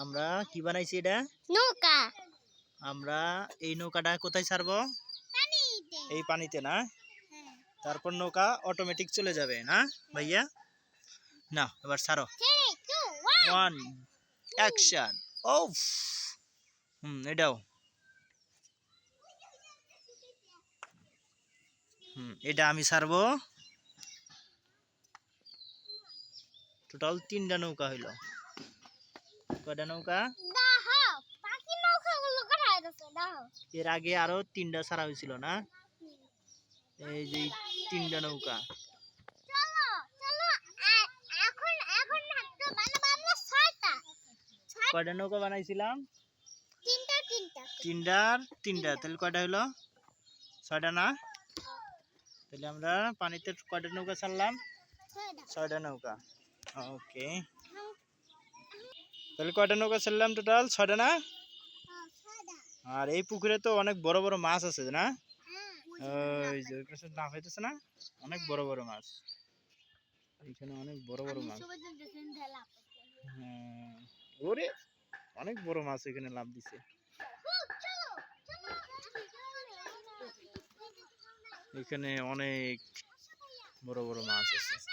আমরা কি বানাইছি এটা? নৌকা। আমরা এই নৌকাটা কোথায় ছাড়বো? পানিতে। এই পানিতে না? হ্যাঁ। তারপর নৌকা অটোমেটিক চলে যাবে না ভাইয়া? না এবার ছাড়ো। 3 2 1 1 অ্যাকশন। ওফ এটাও এটা আমি ছাড়বো। টোটাল 3টা নৌকা হইল। কয়টা নৌকা? দাও পাখি নৌকাগুলো কোথায় আছে দাও। এর আগে আরো 3টা ছাড়া হয়েছিল না? এই যে 3টা নৌকা। চলো চলো এখন এখন তো বানাবো আমরা 6টা। কয়টা নৌকা বানাইছিলাম? 3টা 3টার 3টা তাহলে কয়টা হইলো? 6টা না? তাহলে আমরা পানিতে কয়টা নৌকা ছাড়লাম? 6টা নৌকা। ওকে তাহলে কয়টা নৌকা ছাড়লাম টোটাল? 6টা না? আর এই পুকুরে তো অনেক বড় বড় মাছ আছে না? ওই যে ওই পাশে লাফ হইতেছে না? অনেক বড় বড় মাছ। এখানে অনেক বড় বড় মাছ। হ্যাঁ ওরে অনেক বড় মাছ এখানে লাফ দিছে। এখানে অনেক বড় বড় মাছ আছে।